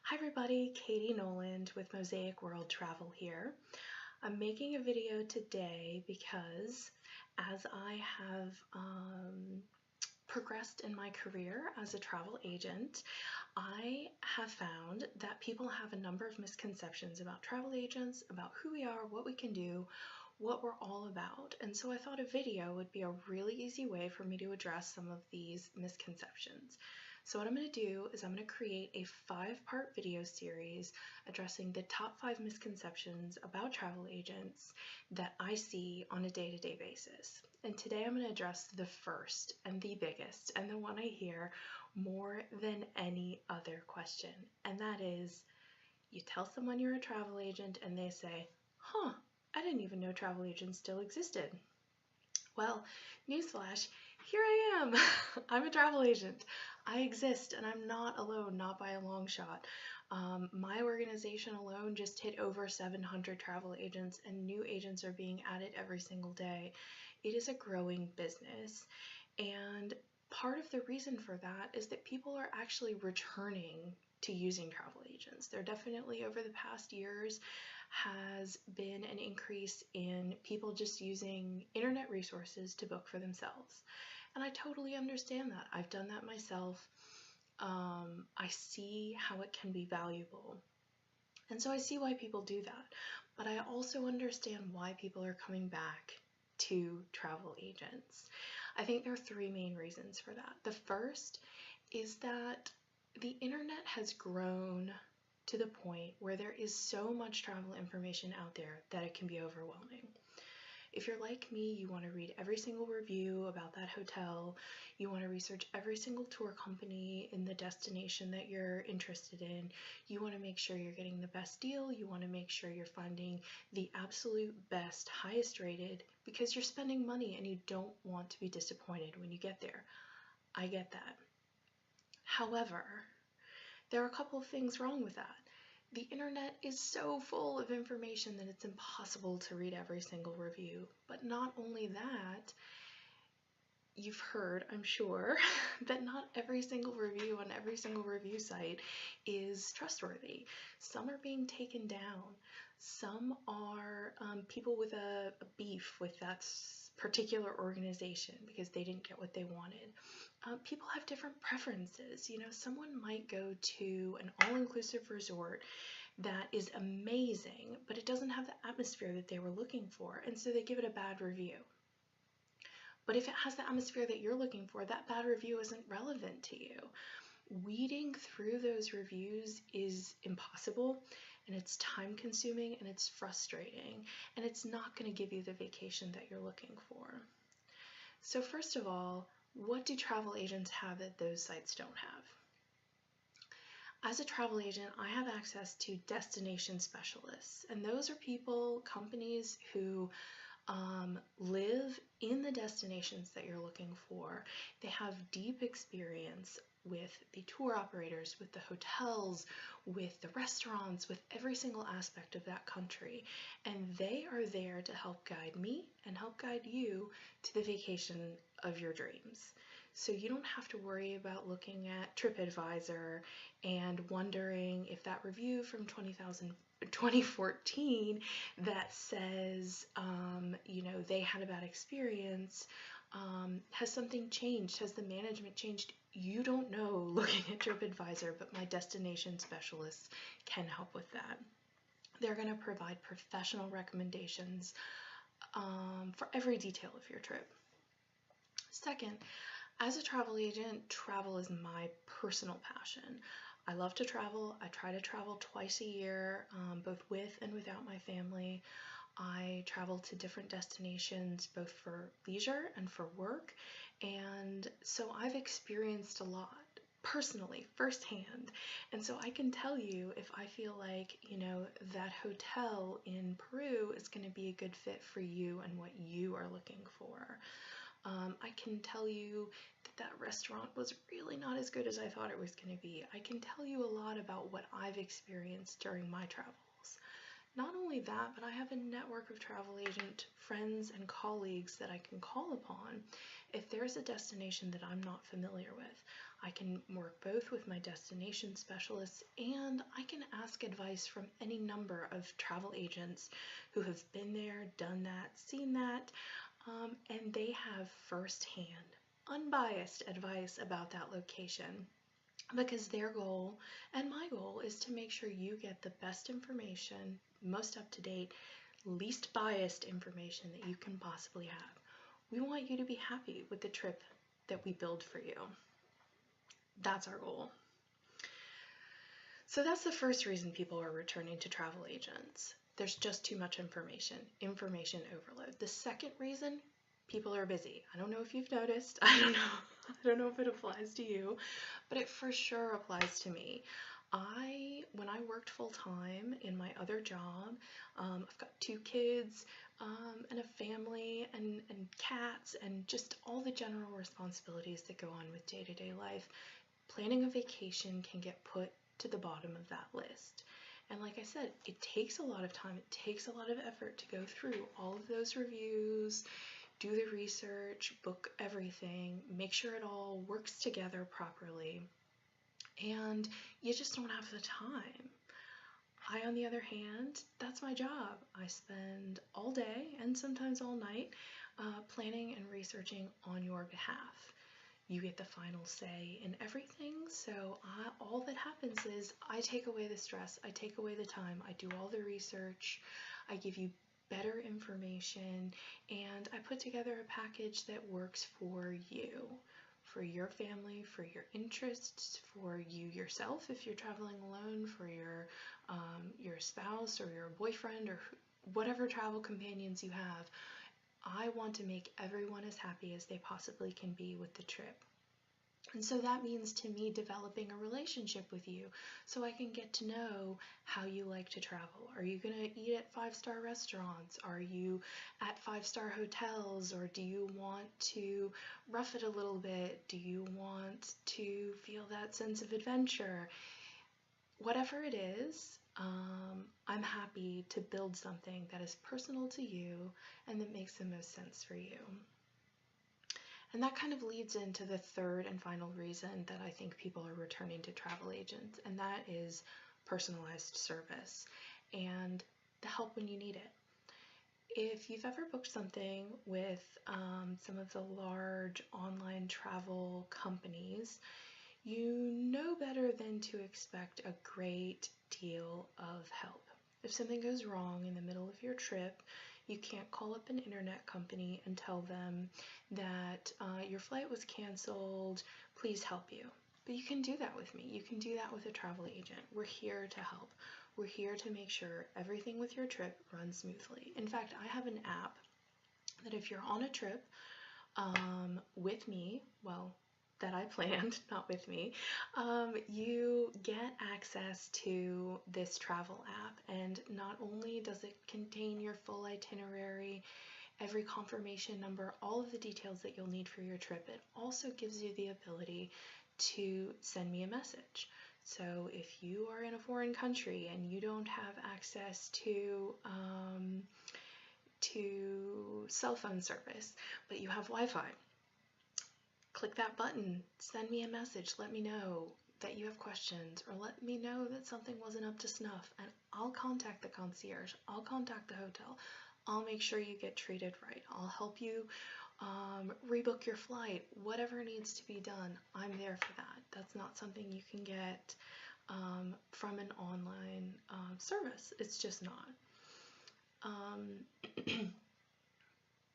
Hi everybody, Katie Noland with Mosaic World Travel here. I'm making a video today because as I have progressed in my career as a travel agent, I have found that people have a number of misconceptions about travel agents, about who we are, what we can do, what we're all about. And so I thought a video would be a really easy way for me to address some of these misconceptions. So what I'm going to do is I'm going to create a 5-part video series addressing the top 5 misconceptions about travel agents that I see on a day-to-day basis. And today I'm going to address the first and the biggest and the one I hear more than any other question. And that is, you tell someone you're a travel agent and they say, huh, I didn't even know travel agents still existed. Well, newsflash, here I am. I'm a travel agent. I exist and I'm not alone, not by a long shot. My organization alone just hit over 700 travel agents and new agents are being added every single day. It is a growing business, and part of the reason for that is that people are actually returning to using travel agents. There definitely over the past years has been an increase in people just using internet resources to book for themselves. And I totally understand that. I've done that myself. I see how it can be valuable. And so I see why people do that. But I also understand why people are coming back to travel agents. I think there are 3 main reasons for that. The first is that the internet has grown to the point where there is so much travel information out there that it can be overwhelming. If you're like me, you want to read every single review about that hotel, you want to research every single tour company in the destination that you're interested in, you want to make sure you're getting the best deal, you want to make sure you're finding the absolute best, highest rated, because you're spending money and you don't want to be disappointed when you get there. I get that. However, there are a couple of things wrong with that. The internet is so full of information that it's impossible to read every single review. But not only that, you've heard, I'm sure, that not every single review on every single review site is trustworthy. Some are being taken down. Some are people with a beef with that particular organization because they didn't get what they wanted. People have different preferences. You know, someone might go to an all-inclusive resort that is amazing, but it doesn't have the atmosphere that they were looking for, and so they give it a bad review. But if it has the atmosphere that you're looking for, that bad review isn't relevant to you. Weeding through those reviews is impossible, and it's time consuming, and it's frustrating, and it's not going to give you the vacation that you're looking for. So first of all, what do travel agents have that those sites don't have? As a travel agent, I have access to destination specialists, and those are people, companies who live in the destinations that you're looking for. They have deep experience with the tour operators, with the hotels, with the restaurants, with every single aspect of that country, and they are there to help guide me and help guide you to the vacation of your dreams. So you don't have to worry about looking at TripAdvisor and wondering if that review from 2014 that says, you know, they had a bad experience, has something changed? Has the management changed? You don't know looking at TripAdvisor, but my destination specialists can help with that. They're going to provide professional recommendations for every detail of your trip. Second, as a travel agent, travel is my personal passion. I love to travel. I try to travel twice a year, both with and without my family. I travel to different destinations, both for leisure and for work, and so I've experienced a lot personally, firsthand, and so I can tell you if I feel like, you know, that hotel in Peru is going to be a good fit for you and what you are looking for. I can tell you that that restaurant was really not as good as I thought it was going to be. I can tell you a lot about what I've experienced during my travels. Not only that, but I have a network of travel agent friends and colleagues that I can call upon if there's a destination that I'm not familiar with. I can work both with my destination specialists and I can ask advice from any number of travel agents who have been there, done that, seen that, and they have firsthand, unbiased advice about that location because their goal and my goal is to make sure you get the best information, most up to date, least biased information that you can possibly have. We want you to be happy with the trip that we build for you. That's our goal. So that's the first reason people are returning to travel agents. There's just too much information overload. The second reason, people are busy. I don't know if you've noticed. I don't know if it applies to you, but it for sure applies to me. When I worked full time in my other job, I've got 2 kids, and a family and cats and just all the general responsibilities that go on with day-to-day life. Planning a vacation can get put to the bottom of that list. And like I said, it takes a lot of time, it takes a lot of effort to go through all of those reviews, do the research, book everything, make sure it all works together properly. And you just don't have the time. I, on the other hand, that's my job. I spend all day and sometimes all night planning and researching on your behalf. You get the final say in everything, so all that happens is I take away the stress, I take away the time, I do all the research, I give you better information, and I put together a package that works for you, for your family, for your interests, for you yourself if you're traveling alone, for your spouse or your boyfriend or whatever travel companions you have. I want to make everyone as happy as they possibly can be with the trip. And so that means to me developing a relationship with you so I can get to know how you like to travel. Are you going to eat at 5-star restaurants? Are you at 5-star hotels? Or do you want to rough it a little bit? Do you want to feel that sense of adventure? Whatever it is, I'm happy to build something that is personal to you and that makes the most sense for you. And that kind of leads into the third and final reason that I think people are returning to travel agents, and that is personalized service and the help when you need it. If you've ever booked something with some of the large online travel companies, you know better than to expect a great deal of help. If something goes wrong in the middle of your trip, you can't call up an internet company and tell them that your flight was canceled, please help you. But you can do that with me. You can do that with a travel agent. We're here to help. We're here to make sure everything with your trip runs smoothly. In fact, I have an app that if you're on a trip with me, well, that I planned, not with me, you get access to this travel app, and not only does it contain your full itinerary, every confirmation number, all of the details that you'll need for your trip, it also gives you the ability to send me a message. So if you are in a foreign country and you don't have access to cell phone service, but you have Wi-Fi, click that button, send me a message, let me know that you have questions, or let me know that something wasn't up to snuff, and I'll contact the concierge, I'll contact the hotel, I'll make sure you get treated right, I'll help you rebook your flight, whatever needs to be done, I'm there for that. That's not something you can get from an online service. It's just not.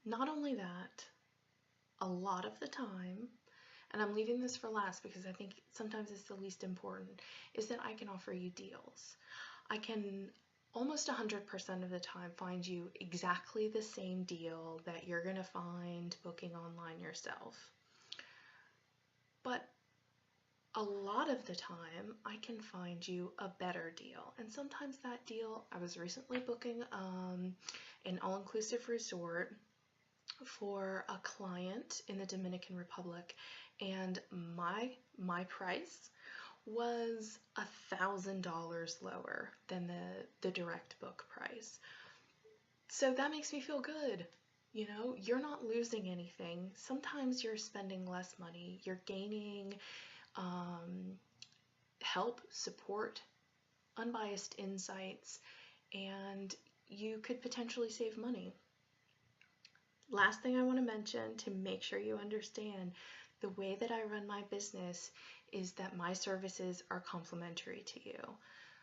Not only that, a lot of the time, and I'm leaving this for last because I think sometimes it's the least important, is that I can offer you deals. I can almost 100% of the time find you exactly the same deal that you're going to find booking online yourself. But a lot of the time I can find you a better deal, and sometimes that deal, I was recently booking an all-inclusive resort for a client in the Dominican Republic, and my price was $1,000 lower than the direct book price. So that makes me feel good. You know, you're not losing anything. Sometimes you're spending less money, you're gaining help, support, unbiased insights, and you could potentially save money. Last thing I want to mention to make sure you understand, the way that I run my business is that my services are complimentary to you.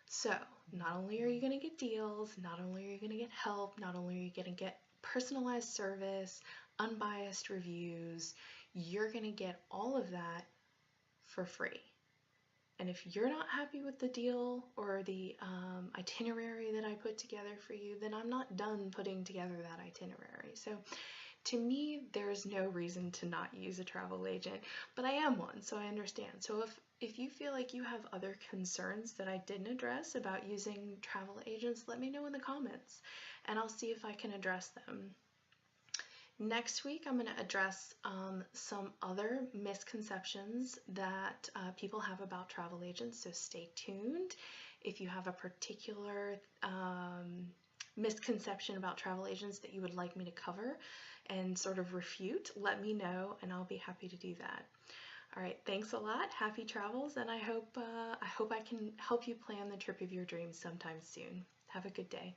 So not only are you going to get deals, not only are you going to get help, not only are you going to get personalized service, unbiased reviews, you're going to get all of that for free. And if you're not happy with the deal or the itinerary that I put together for you, then I'm not done putting together that itinerary. So to me, there's no reason to not use a travel agent, but I am one, so I understand. So if you feel like you have other concerns that I didn't address about using travel agents, let me know in the comments, and I'll see if I can address them. Next week, I'm going to address some other misconceptions that people have about travel agents, so stay tuned. If you have a particular misconception about travel agents that you would like me to cover and sort of refute, let me know and I'll be happy to do that. All right, thanks a lot. Happy travels, and I hope I can help you plan the trip of your dreams sometime soon. Have a good day.